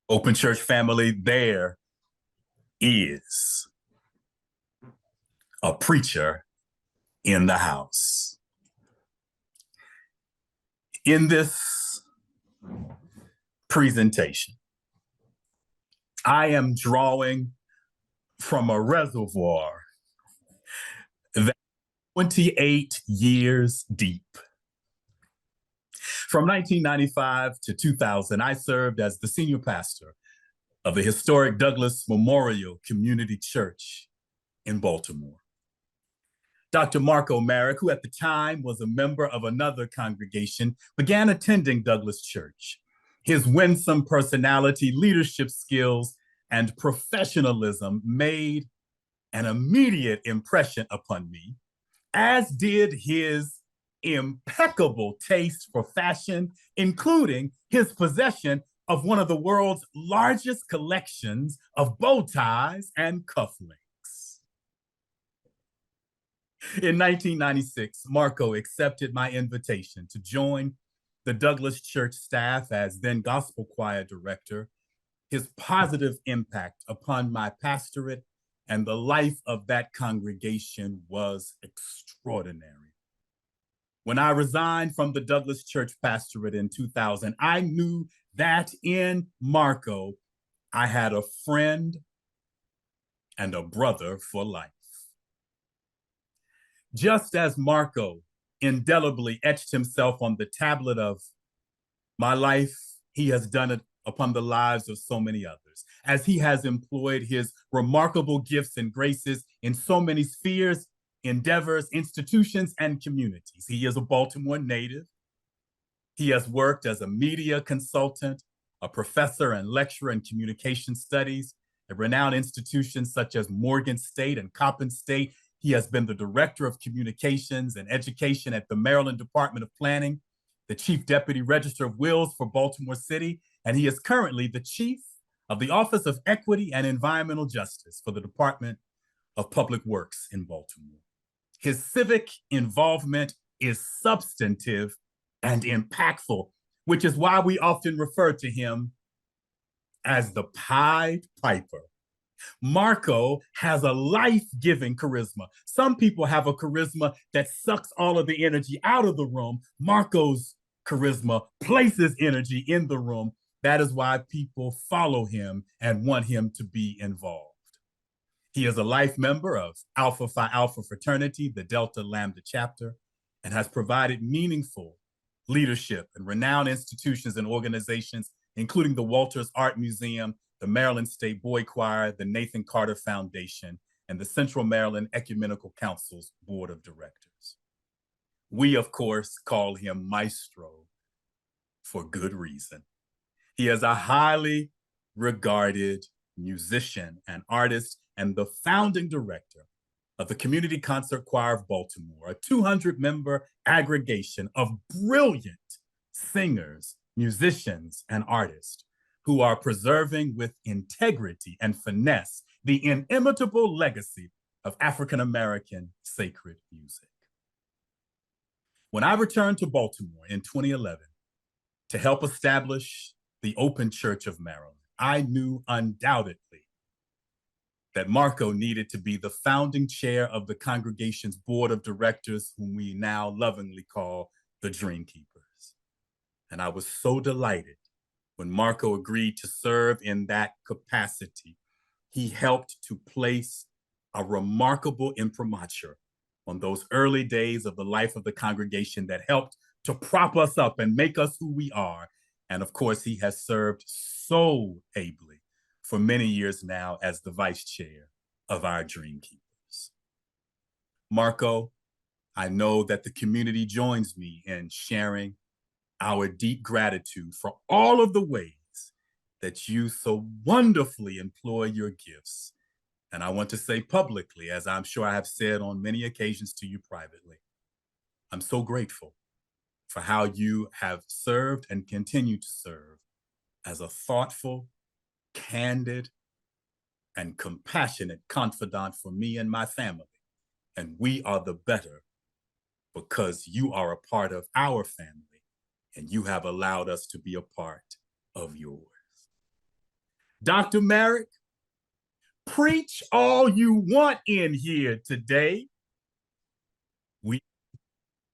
Open Church family, there is a preacher in the house. In this presentation, I am drawing from a reservoir that 28 years deep. From 1995 to 2000, I served as the senior pastor of the historic Douglas Memorial Community Church in Baltimore. Dr. Merrick, who at the time was a member of another congregation, began attending Douglas Church. His winsome personality, leadership skills, and professionalism made an immediate impression upon me, as did his impeccable taste for fashion, including his possession of one of the world's largest collections of bow ties and cufflinks. In 1996, Marco accepted my invitation to join the Douglas Church staff as then gospel choir director. His positive impact upon my pastorate and the life of that congregation was extraordinary. When I resigned from the Douglas Church pastorate in 2000, I knew that in Marco, I had a friend and a brother for life. Just as Marco indelibly etched himself on the tablet of my life, he has done it upon the lives of so many others, as he has employed his remarkable gifts and graces in so many spheres, endeavors, institutions, and communities. He is a Baltimore native. He has worked as a media consultant, a professor and lecturer in communication studies at renowned institutions such as Morgan State and Coppin State. He has been the director of communications and education at the Maryland Department of Planning, the chief deputy register of wills for Baltimore City, and he is currently the chief of the Office of Equity and Environmental Justice for the Department of Public Works in Baltimore. His civic involvement is substantive and impactful, which is why we often refer to him as the Pied Piper. Marco has a life-giving charisma. Some people have a charisma that sucks all of the energy out of the room. Marco's charisma places energy in the room. That is why people follow him and want him to be involved. He is a life member of Alpha Phi Alpha fraternity, the Delta Lambda chapter, and has provided meaningful leadership in renowned institutions and organizations, including the Walters Art Museum, the Maryland State Boy Choir, the Nathan Carter Foundation, and the Central Maryland Ecumenical Council's Board of Directors. We, of course, call him Maestro for good reason. He is a highly regarded musician and artist and the founding director of the Community Concert Choir of Baltimore, a 200-member aggregation of brilliant singers, musicians, and artists who are preserving with integrity and finesse the inimitable legacy of African-American sacred music. When I returned to Baltimore in 2011 to help establish the Open Church of Maryland, I knew undoubtedly that Marco needed to be the founding chair of the congregation's board of directors, whom we now lovingly call the Dream Keepers. And I was so delighted when Marco agreed to serve in that capacity. He helped to place a remarkable imprimatur on those early days of the life of the congregation that helped to prop us up and make us who we are. And of course, he has served so ably for many years now as the vice chair of our Dream Keepers. Marco, I know that the community joins me in sharing our deep gratitude for all of the ways that you so wonderfully employ your gifts. And I want to say publicly, as I'm sure I have said on many occasions to you privately, I'm so grateful for how you have served and continue to serve as a thoughtful, candid, and compassionate confidant for me and my family. And we are the better because you are a part of our family and you have allowed us to be a part of yours. Dr. Merrick, preach all you want in here today. We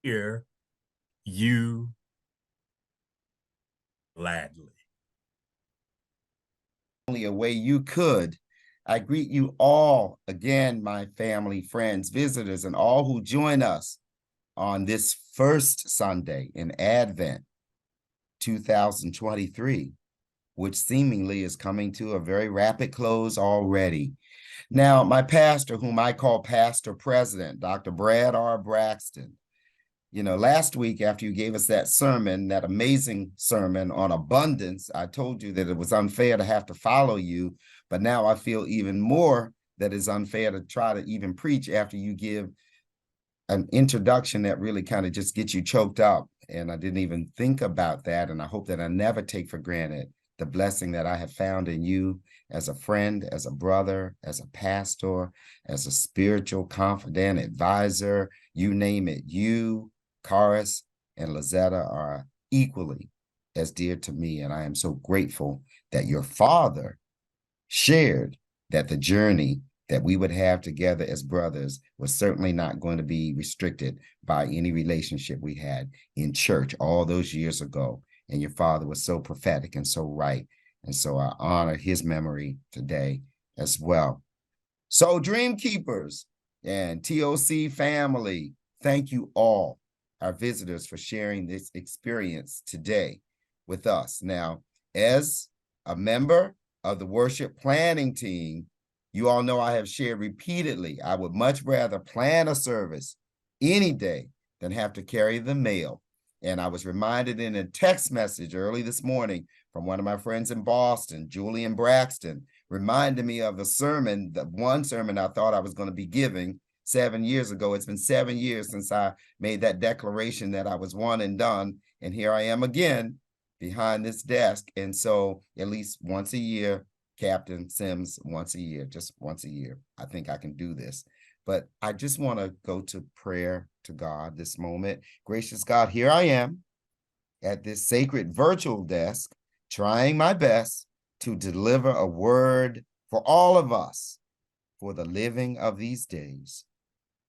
hear you gladly. Only a way you could. I greet you all again, my family, friends, visitors, and all who join us on this first Sunday in Advent 2023, which seemingly is coming to a very rapid close already. Now, my pastor, whom I call Pastor President, Dr. Brad R. Braxton, last week after you gave us that sermon, that amazing sermon on abundance, I told you that it was unfair to have to follow you, but now I feel even more that it's unfair to try to even preach after you give an introduction that really kind of just gets you choked up. And I didn't even think about that. And I hope that I never take for granted the blessing that I have found in you as a friend, as a brother, as a pastor, as a spiritual confidant, advisor, you name it. You, Karis, and Lizetta are equally as dear to me. And I am so grateful that your father shared that the journey that we would have together as brothers was certainly not going to be restricted by any relationship we had in church all those years ago. And your father was so prophetic and so right. And so I honor his memory today as well. So Dream Keepers and TOC family, thank you all, our visitors, for sharing this experience today with us. Now, as a member of the worship planning team, you all know I have shared repeatedly, I would much rather plan a service any day than have to carry the mail. And I was reminded in a text message early this morning from one of my friends in Boston, Julian Braxton, reminded me of the sermon, the one sermon I thought I was going to be giving 7 years ago. It's been 7 years since I made that declaration that I was one and done. And here I am again behind this desk. And so at least once a year, Captain Sims, once a year, just once a year, I think I can do this. But I just want to go to prayer to God this moment. Gracious God, here I am at this sacred virtual desk, trying my best to deliver a word for all of us for the living of these days.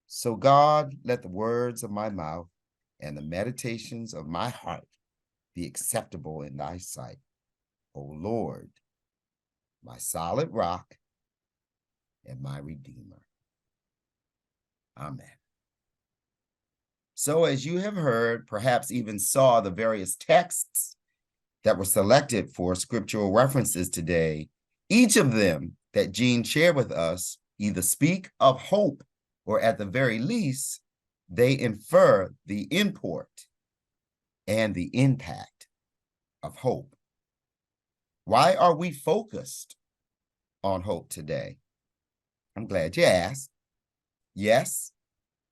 So God, let the words of my mouth and the meditations of my heart be acceptable in thy sight. O Lord, my solid rock and my redeemer. Amen. So as you have heard, perhaps even saw the various texts that were selected for scriptural references today, each of them that Jean shared with us either speak of hope or at the very least, they infer the import and the impact of hope. Why are we focused on hope today? I'm glad you asked. Yes,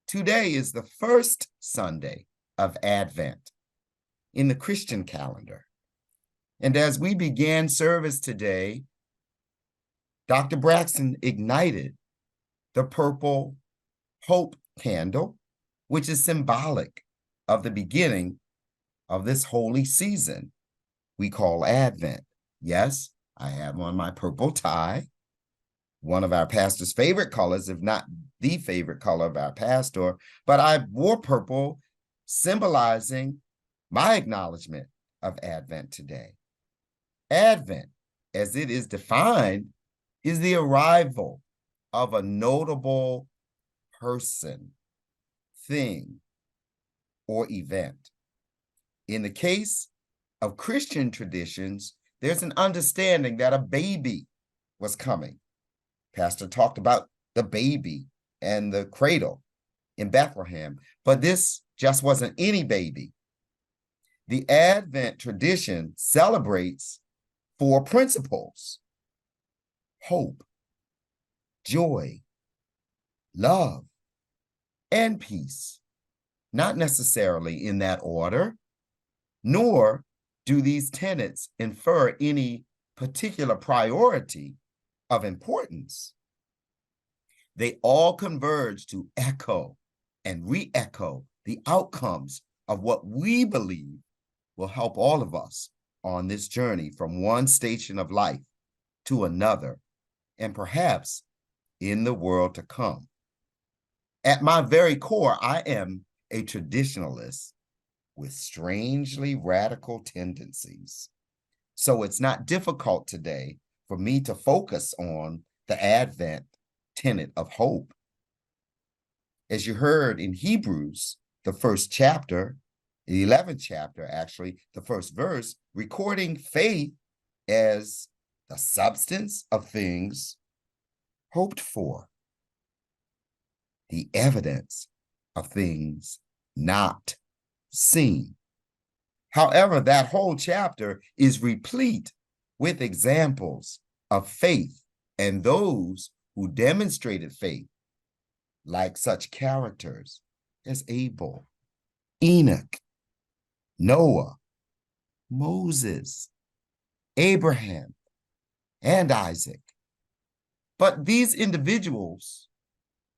today is the first Sunday of Advent in the Christian calendar. And as we began service today, Dr. Braxton ignited the purple hope candle, which is symbolic of the beginning of this holy season we call Advent. Yes, I have on my purple tie, one of our pastor's favorite colors, if not the favorite color of our pastor, but I wore purple, symbolizing my acknowledgement of Advent today. Advent, as it is defined, is the arrival of a notable person, thing, or event. In the case of Christian traditions, there's an understanding that a baby was coming. Pastor talked about the baby and the cradle in Bethlehem, but this just wasn't any baby. The Advent tradition celebrates 4 principles: hope, joy, love, and peace. Not necessarily in that order, nor do these tenets infer any particular priority of importance. They all converge to echo and re-echo the outcomes of what we believe will help all of us on this journey from one station of life to another, and perhaps in the world to come. At my very core, I am a traditionalist with strangely radical tendencies. So it's not difficult today for me to focus on the Advent tenet of hope. As you heard in Hebrews, the first chapter, the 11th chapter, actually, the first verse, recording faith as the substance of things hoped for, the evidence of things not seen. However, that whole chapter is replete with examples of faith and those who demonstrated faith, like such characters as Abel, Enoch, Noah, Moses, Abraham, and Isaac. But these individuals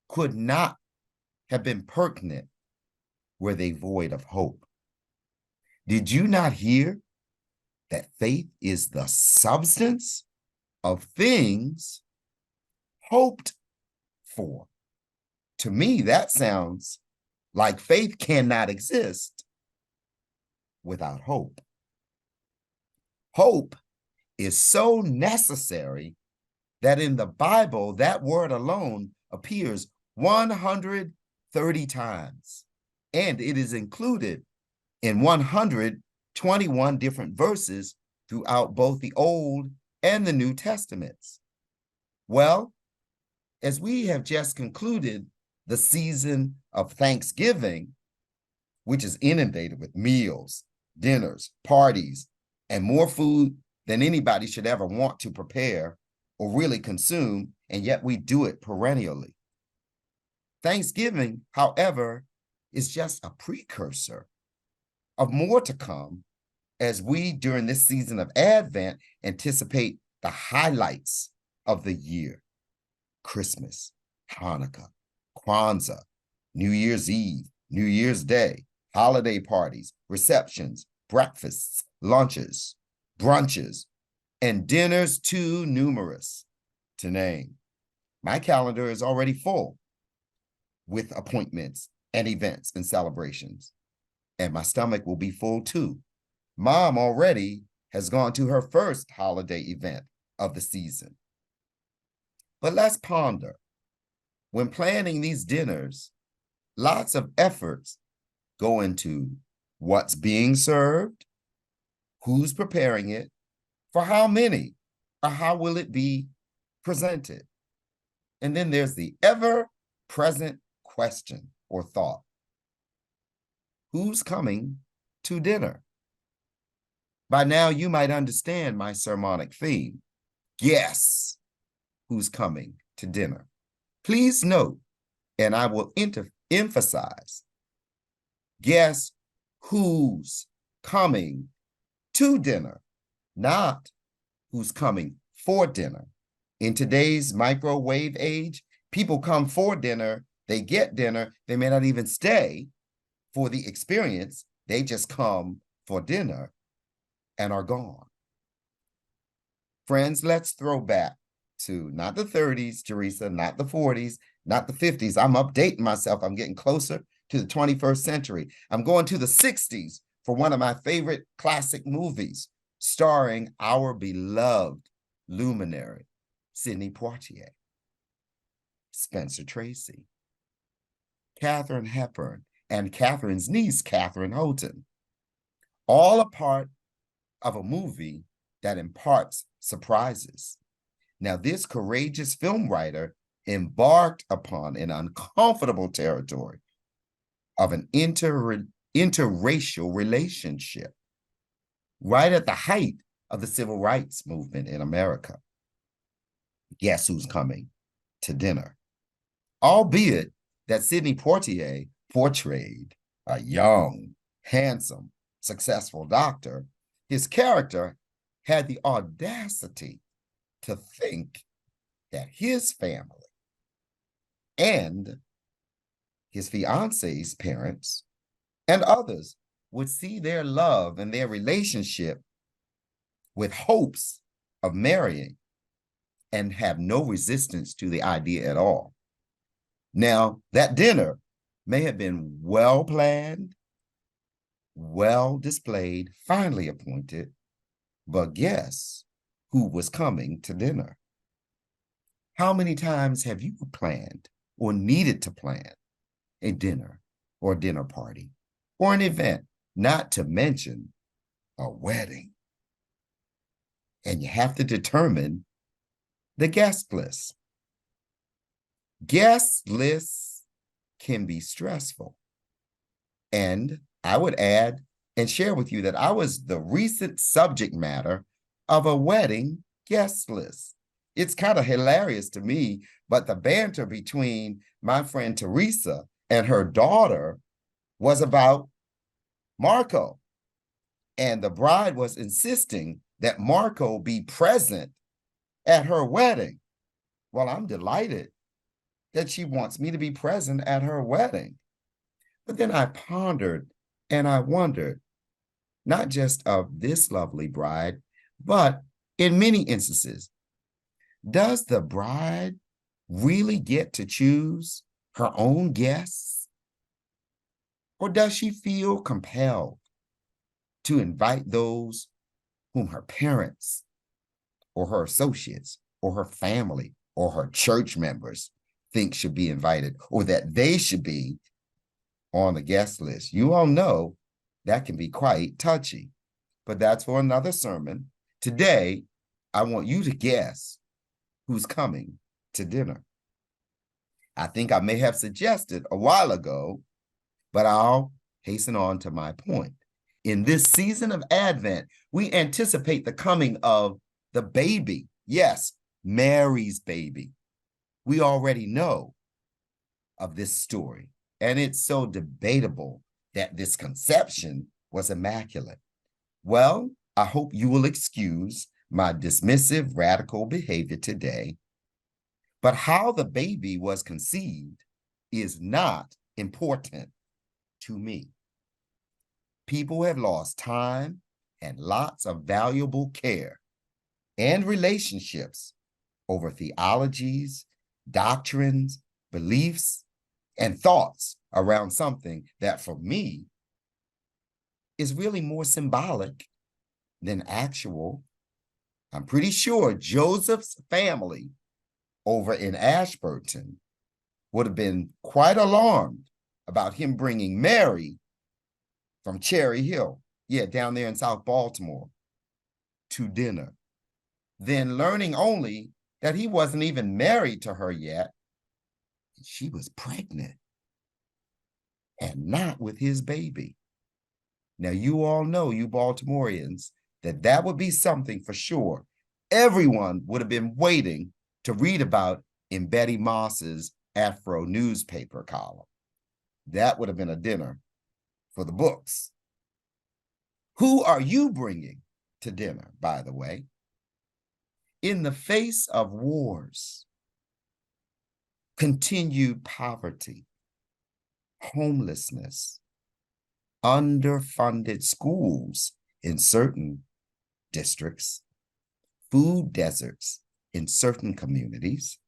could not have been pertinent were they void of hope. Did you not hear that faith is the substance of things hoped for? To me, that sounds like faith cannot exist without hope. Hope is so necessary that in the Bible, that word alone appears 130 times, and it is included in 121 different verses throughout both the Old and the New Testaments. Well, as we have just concluded the season of Thanksgiving, which is inundated with meals, dinners, parties, and more food than anybody should ever want to prepare or really consume, and yet we do it perennially. Thanksgiving, however, is just a precursor of more to come as we, during this season of Advent, anticipate the highlights of the year: Christmas, Hanukkah, Kwanzaa, New Year's Eve, New Year's Day, holiday parties, receptions, breakfasts, lunches, brunches, and dinners too numerous to name. My calendar is already full with appointments and events and celebrations, and my stomach will be full too. Mom already has gone to her first holiday event of the season. But let's ponder. When planning these dinners, lots of efforts go into what's being served, who's preparing it, for how many, or how will it be presented? And then there's the ever-present question or thought: who's coming to dinner? By now, you might understand my sermonic theme. Guess who's coming to dinner. Please note, and I will emphasize, guess who's coming to dinner, not who's coming for dinner. In today's microwave age, people come for dinner, they get dinner, they may not even stay for the experience, they just come for dinner and are gone. Friends, let's throw back to not the 30s, Teresa, not the 40s, not the 50s. I'm updating myself. I'm getting closer to the 21st century. I'm going to the 60s for one of my favorite classic movies, starring our beloved luminary, Sidney Poitier, Spencer Tracy, Katharine Hepburn, and Catherine's niece, Catherine Houghton, all a part of a movie that imparts surprises. Now, this courageous film writer embarked upon an uncomfortable territory of an interracial relationship right at the height of the civil rights movement in America. Guess who's coming to dinner? Albeit that Sidney Poitier portrayed a young, handsome, successful doctor, his character had the audacity to think that his family and his fiance's parents and others would see their love and their relationship with hopes of marrying and have no resistance to the idea at all. Now, that dinner may have been well planned, well displayed, finely appointed, but guess who was coming to dinner? How many times have you planned or needed to plan a dinner or dinner party or an event, not to mention a wedding? And you have to determine the guest list. Guest lists can be stressful. And I would add and share with you that I was the recent subject matter of a wedding guest list. It's kind of hilarious to me, but the banter between my friend Teresa and her daughter was about Marco. And the bride was insisting that Marco be present at her wedding. Well, I'm delighted that she wants me to be present at her wedding. But then I pondered and I wondered, not just of this lovely bride, but in many instances, does the bride really get to choose her own guests? Or does she feel compelled to invite those whom her parents or her associates or her family or her church members think should be invited, or that they should be on the guest list? You all know that can be quite touchy, but that's for another sermon. Today, I want you to guess who's coming to dinner. I think I may have suggested a while ago, but I'll hasten on to my point. In this season of Advent, we anticipate the coming of the baby. Yes, Mary's baby. We already know of this story, and it's so debatable that this conception was immaculate. Well, I hope you will excuse my dismissive, radical behavior today, but how the baby was conceived is not important to me. People have lost time and lots of valuable care and relationships over theologies, doctrines, beliefs, and thoughts around something that for me is really more symbolic than actual. I'm pretty sure Joseph's family over in Ashburton would have been quite alarmed about him bringing Mary from Cherry Hill, down there in South Baltimore, to dinner, then learning only that he wasn't even married to her yet. She was pregnant and not with his baby. Now, you all know, you Baltimoreans, that would be something for sure everyone would have been waiting to read about in Betty Moss's Afro newspaper column. That would have been a dinner for the books. Who are you bringing to dinner, by the way? In the face of wars, continued poverty, homelessness, underfunded schools in certain districts, food deserts in certain communities,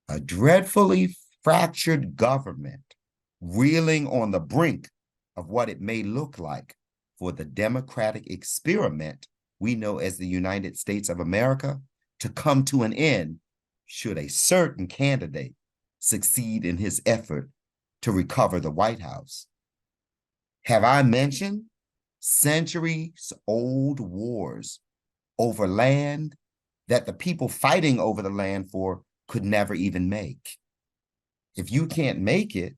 a dreadfully fractured government reeling on the brink of what it may look like for the democratic experiment we know as the United States of America to come to an end should a certain candidate succeed in his effort to recover the White House. Have I mentioned centuries-old wars over land that the people fighting over the land for could never even make? If you can't make it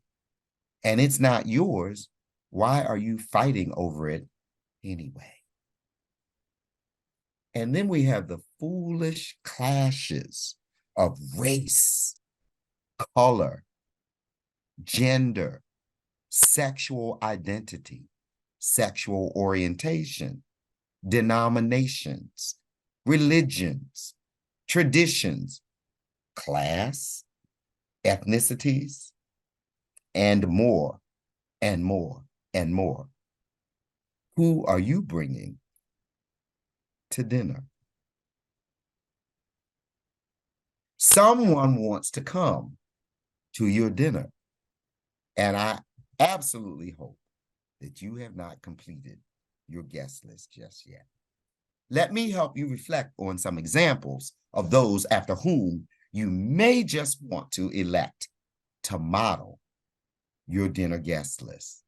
and it's not yours, why are you fighting over it anyway? And then we have the foolish clashes of race, color, gender, sexual identity, sexual orientation, denominations, religions, traditions, class, ethnicities, and more, and more, and more. Who are you bringing to dinner? Someone wants to come to your dinner. And I absolutely hope that you have not completed your guest list just yet. Let me help you reflect on some examples of those after whom you may just want to elect to model your dinner guest list.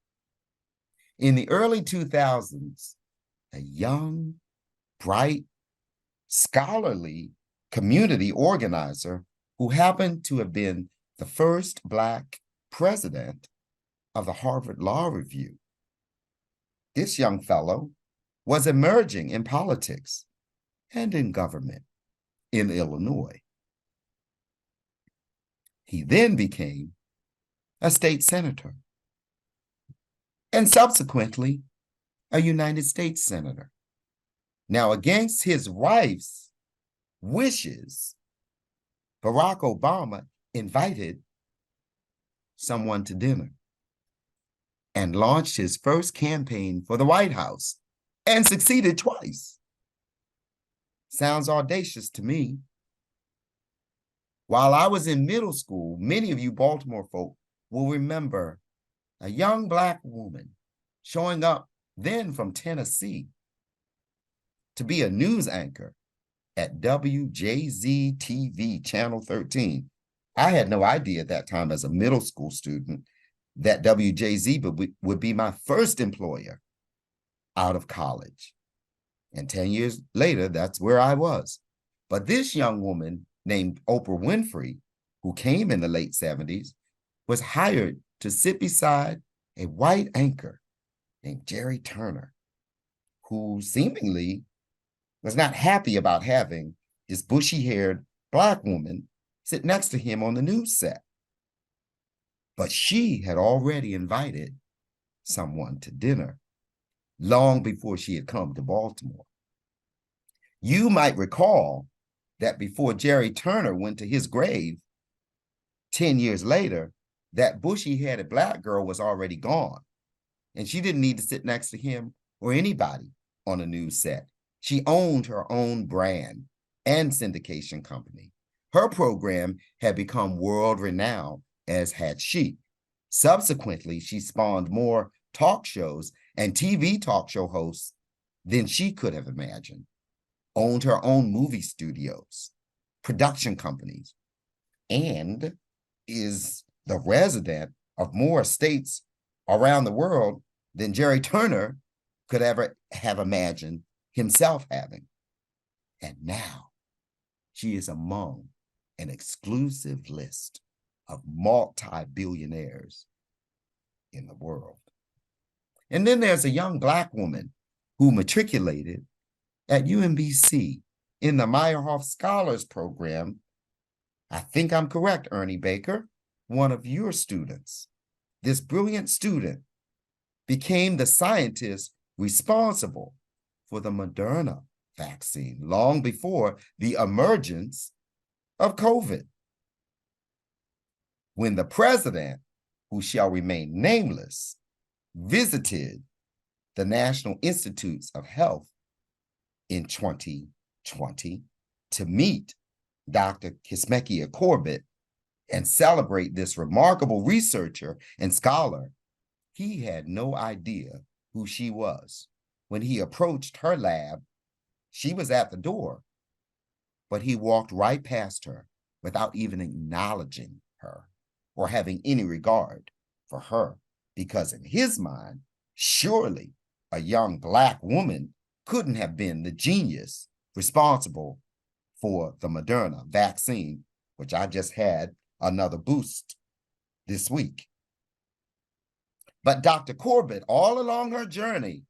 In the early 2000s, a young, bright, scholarly community organizer who happened to have been the first Black president of the Harvard Law Review. This young fellow was emerging in politics and in government in Illinois. He then became a state senator and subsequently a United States senator. Now, against his wife's wishes, Barack Obama invited someone to dinner and launched his first campaign for the White House and succeeded twice. Sounds audacious to me. While I was in middle school, many of you Baltimore folk will remember a young Black woman showing up then from Tennessee to be a news anchor at WJZ TV Channel 13. I had no idea at that time as a middle school student that WJZ would be my first employer out of college. And 10 years later, that's where I was. But this young woman named Oprah Winfrey, who came in the late 70s, was hired to sit beside a white anchor named Jerry Turner, who seemingly was not happy about having this bushy-haired Black woman sit next to him on the news set. But she had already invited someone to dinner long before she had come to Baltimore. You might recall that before Jerry Turner went to his grave 10 years later, that bushy-headed Black girl was already gone, and she didn't need to sit next to him or anybody on a news set. She owned her own brand and syndication company. Her program had become world-renowned, as had she. Subsequently, she spawned more talk shows and TV talk show hosts than she could have imagined, owned her own movie studios, production companies, and is the resident of more states around the world than Jerry Turner could ever have imagined himself having. And now she is among an exclusive list of multi-billionaires in the world. And then there's a young Black woman who matriculated at UMBC in the Meyerhoff Scholars Program. I think I'm correct, Ernie Baker, one of your students. This brilliant student became the scientist responsible for the Moderna vaccine long before the emergence of COVID. When the president, who shall remain nameless, visited the National Institutes of Health in 2020 to meet Dr. Kizzmekia Corbett and celebrate this remarkable researcher and scholar, he had no idea who she was. When he approached her lab, she was at the door, but he walked right past her without even acknowledging her or having any regard for her, because in his mind, surely a young Black woman couldn't have been the genius responsible for the Moderna vaccine, which I just had another boost this week. But Dr. Corbett, all along her journey,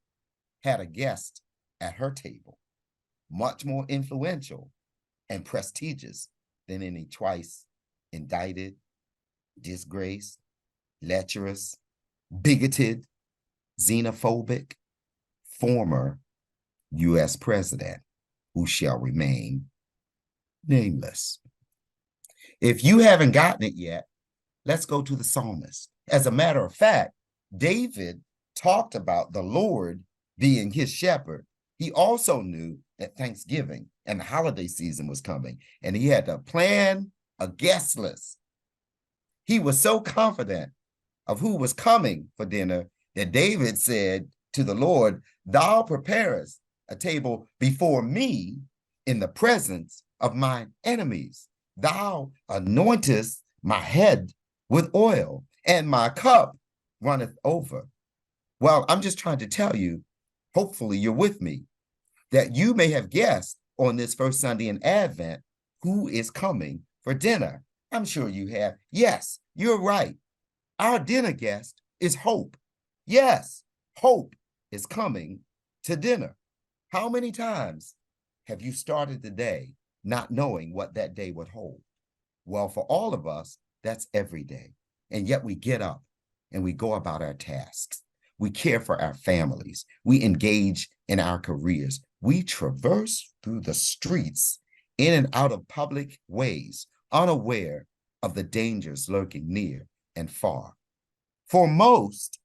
had a guest at her table, much more influential and prestigious than any twice indicted, disgraced, lecherous, bigoted, xenophobic, former U.S. president, who shall remain nameless. If you haven't gotten it yet, let's go to the psalmist. As a matter of fact, David talked about the Lord being his shepherd. He also knew that Thanksgiving and the holiday season was coming, and he had to plan a guest list. He was so confident of who was coming for dinner that David said to the Lord, "Thou preparest a table before me in the presence of my enemies. Thou anointest my head with oil, and my cup runneth over." Well, I'm just trying to tell you, hopefully you're with me, that you may have guessed on this first Sunday in Advent who is coming for dinner. I'm sure you have. Yes, you're right. Our dinner guest is Hope. Yes, Hope is coming to dinner. How many times have you started the day not knowing what that day would hold? Well, for all of us, that's every day. And yet we get up and we go about our tasks. We care for our families. We engage in our careers. We traverse through the streets in and out of public ways, unaware of the dangers lurking near and far. For most,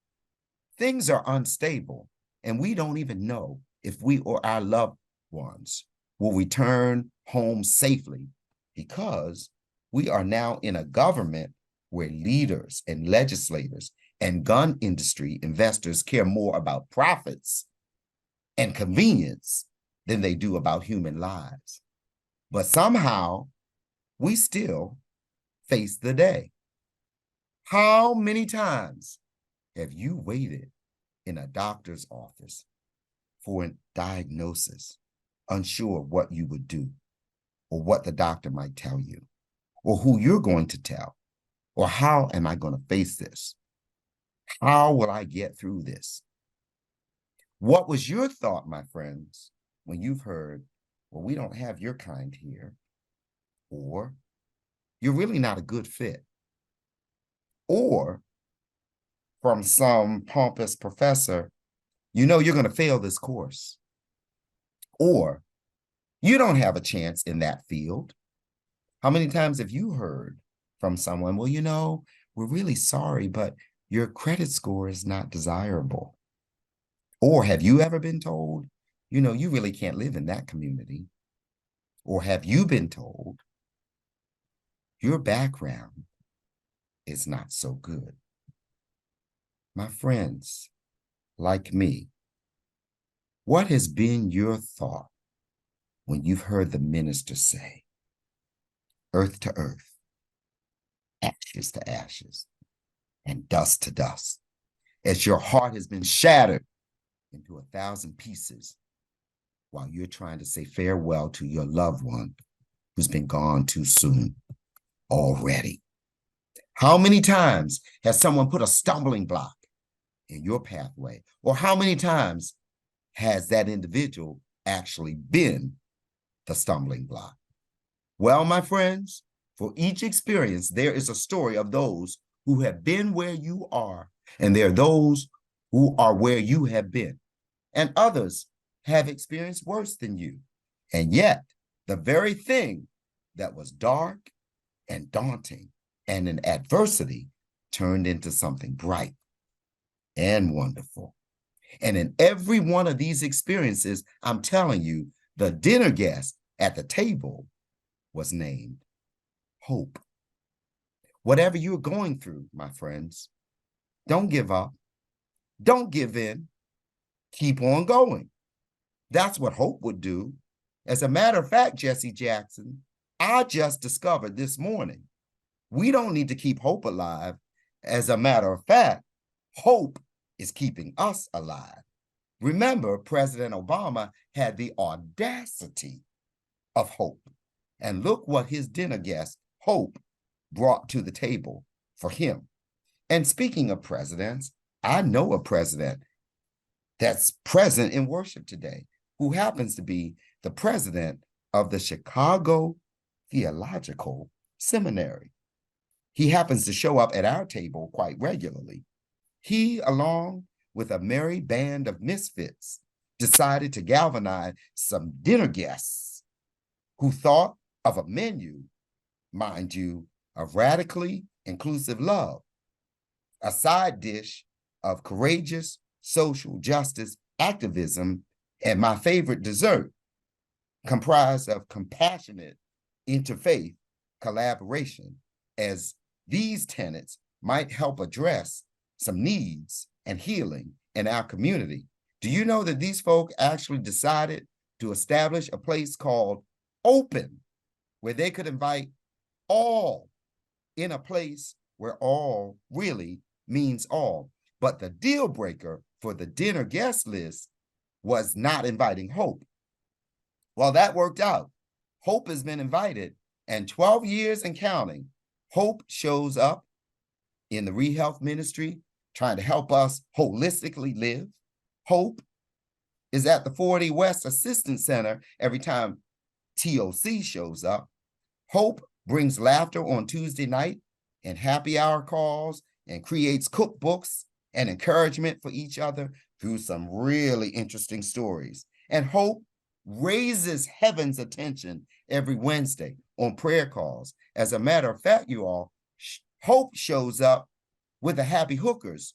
things are unstable, and we don't even know if we or our loved ones will return home safely, because we are now in a government where leaders and legislators and gun industry investors care more about profits and convenience than they do about human lives. But somehow, we still face the day. How many times have you waited in a doctor's office for a diagnosis, unsure what you would do, or what the doctor might tell you, or who you're going to tell, or how am I going to face this? How will I get through this? What was your thought, my friends, when you've heard, well, we don't have your kind here, or you're really not a good fit, or from some pompous professor, you know you're going to fail this course, or you don't have a chance in that field? How many times have you heard from someone, well, you know, we're really sorry, but your credit score is not desirable? Or have you ever been told, you know, you really can't live in that community? Or have you been told your background is not so good? My friends, like me, what has been your thought when you've heard the minister say, earth to earth, ashes to ashes, and dust to dust, as your heart has been shattered into 1,000 pieces while you're trying to say farewell to your loved one who's been gone too soon already? How many times has someone put a stumbling block in your pathway? Or how many times has that individual actually been the stumbling block? Well, my friends, for each experience, there is a story of those who have been where you are, and there are those who are where you have been, and others have experienced worse than you. And yet, the very thing that was dark and daunting and an adversity turned into something bright and wonderful. And in every one of these experiences, I'm telling you, the dinner guest at the table was named Hope. Whatever you're going through, my friends, don't give up. Don't give in. Keep on going. That's what Hope would do. As a matter of fact, Jesse Jackson, I just discovered this morning, we don't need to keep hope alive. As a matter of fact, hope is keeping us alive. Remember, President Obama had the audacity of hope. And look what his dinner guest, Hope, brought to the table for him. And speaking of presidents, I know a president that's present in worship today, who happens to be the president of the Chicago Theological Seminary. He happens to show up at our table quite regularly. He, along with a merry band of misfits, decided to galvanize some dinner guests who thought of a menu, mind you, of radically inclusive love, a side dish of courageous social justice activism, and my favorite dessert, comprised of compassionate interfaith collaboration, as these tenets might help address some needs and healing in our community. Do you know that these folk actually decided to establish a place called Open, where they could invite all in a place where all really means all? But the deal breaker for the dinner guest list was not inviting Hope. Well, that worked out. Hope has been invited, and 12 years and counting, Hope shows up in the ReHealth ministry, trying to help us holistically live. Hope is at the 40 West Assistance Center every time TOC shows up. Hope brings laughter on Tuesday night and happy hour calls and creates cookbooks and encouragement for each other through some really interesting stories. And Hope raises heaven's attention every Wednesday on prayer calls. As a matter of fact, you all, Hope shows up with the happy hookers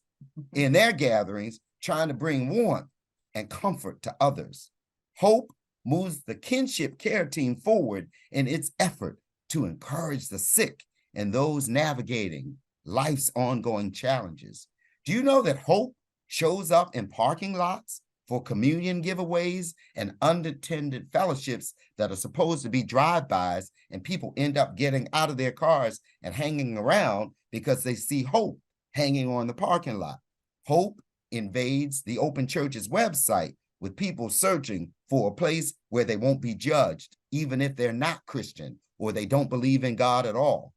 in their gatherings, trying to bring warmth and comfort to others. Hope moves the kinship care team forward in its effort to encourage the sick and those navigating life's ongoing challenges. Do you know that Hope shows up in parking lots for communion giveaways and unattended fellowships that are supposed to be drive-bys, and people end up getting out of their cars and hanging around because they see Hope hanging on the parking lot? Hope invades the Open Church's website with people searching for a place where they won't be judged, even if they're not Christian or they don't believe in God at all.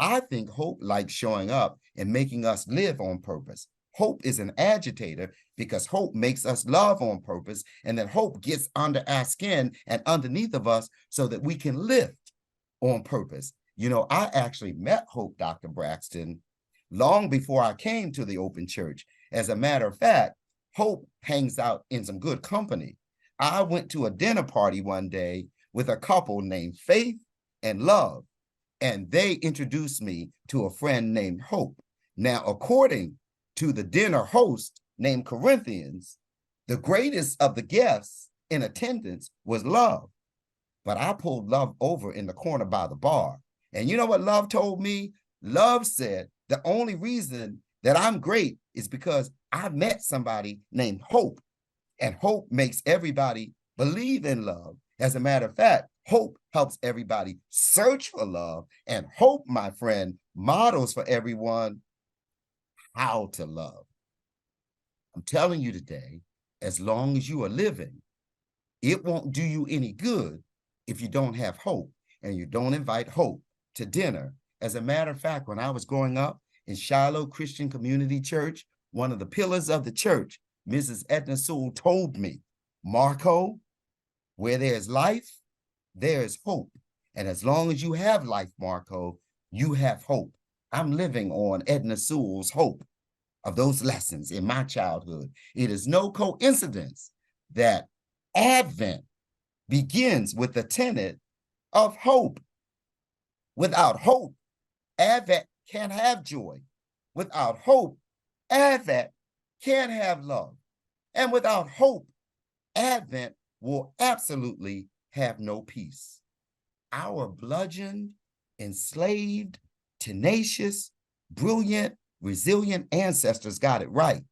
I think Hope likes showing up and making us live on purpose. Hope is an agitator because Hope makes us love on purpose, and then Hope gets under our skin and underneath of us so that we can lift on purpose. You know, I actually met Hope, Dr. Braxton, long before I came to the Open Church. As a matter of fact, Hope hangs out in some good company. I went to a dinner party one day with a couple named Faith and Love, and they introduced me to a friend named Hope. Now, according to the dinner host named Corinthians, the greatest of the guests in attendance was Love. But I pulled Love over in the corner by the bar. And you know what Love told me? Love said, the only reason that I'm great is because I met somebody named Hope, and Hope makes everybody believe in love. As a matter of fact, Hope helps everybody search for love, and Hope, my friend, models for everyone how to love. I'm telling you today, as long as you are living, it won't do you any good if you don't have hope and you don't invite Hope to dinner. As a matter of fact, when I was growing up in Shiloh Christian Community Church, one of the pillars of the church, Mrs. Edna Sewell, told me, Marco, where there's life, there's hope. And as long as you have life, Marco, you have hope. I'm living on Edna Sewell's hope of those lessons in my childhood. It is no coincidence that Advent begins with the tenet of hope. Without hope, Advent can't have joy. Without hope, Advent can't have love. And without hope, Advent will absolutely have no peace. Our bludgeoned, enslaved, tenacious, brilliant, resilient ancestors got it right.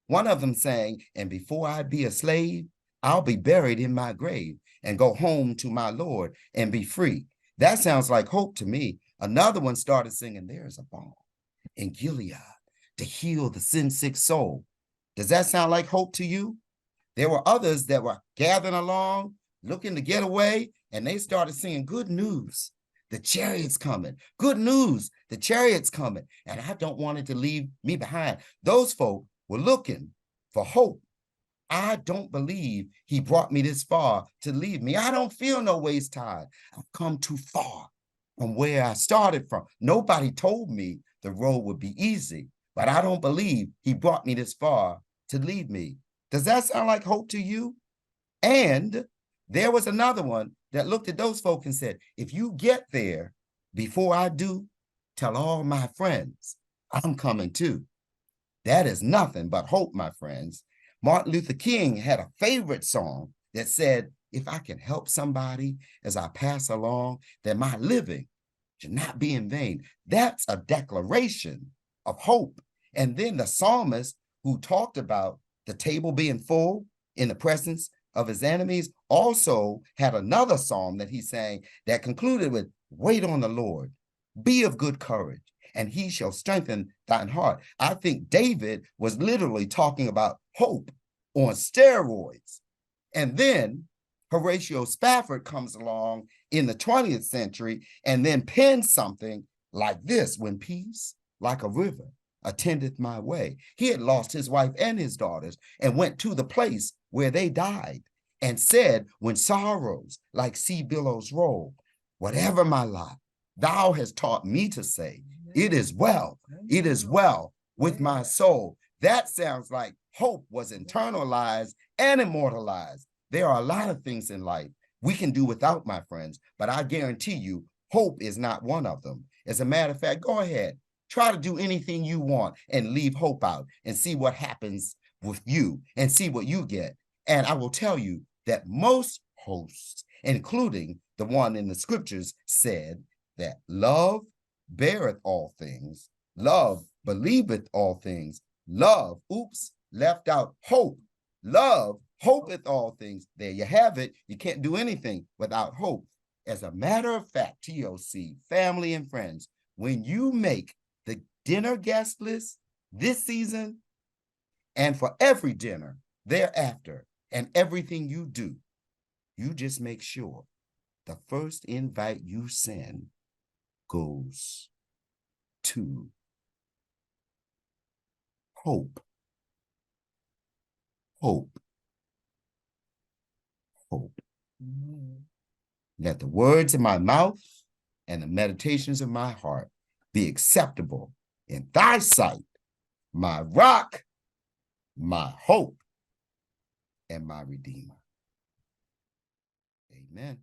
One of them saying, and before I be a slave, I'll be buried in my grave and go home to my Lord and be free. That sounds like hope to me. Another one started singing, there is a balm in Gilead to heal the sin-sick soul. Does that sound like hope to you? There were others that were gathering along, looking to get away, and they started singing, good news, the chariot's coming. Good news, the chariot's coming. And I don't want it to leave me behind. Those folk were looking for hope. I don't believe he brought me this far to leave me. I don't feel no ways tired. I've come too far from where I started from. Nobody told me the road would be easy, but I don't believe he brought me this far to leave me. Does that sound like hope to you? And there was another one that looked at those folk and said, if you get there before I do, tell all my friends I'm coming too. That is nothing but hope, my friends. Martin Luther King had a favorite song that said, if I can help somebody as I pass along, then my living should not be in vain. That's a declaration of hope. And then the psalmist who talked about the table being full in the presence of his enemies also had another psalm that he sang that concluded with, wait on the Lord, be of good courage, and he shall strengthen thine heart. I think David was literally talking about hope on steroids. And then Horatio Spafford comes along in the 20th century and then pens something like this: when peace, like a river, attendeth my way. He had lost his wife and his daughters and went to the place where they died and said, when sorrows like sea billows roll, whatever my lot, thou hast taught me to say, it is well with my soul. That sounds like hope was internalized and immortalized. There are a lot of things in life we can do without, my friends, but I guarantee you, hope is not one of them. As a matter of fact, go ahead, try to do anything you want and leave hope out and see what happens with you and see what you get. And I will tell you that most hosts, including the one in the scriptures, said that love beareth all things, love believeth all things, love, left out hope, love hopeth all things. There you have it. You can't do anything without hope. As a matter of fact, TOC, family and friends, when you make the dinner guest list this season and for every dinner thereafter and everything you do, you just make sure the first invite you send goes to hope. Hope. Hope. Let the words of my mouth and the meditations of my heart be acceptable in thy sight, my rock, my hope, and my redeemer. Amen.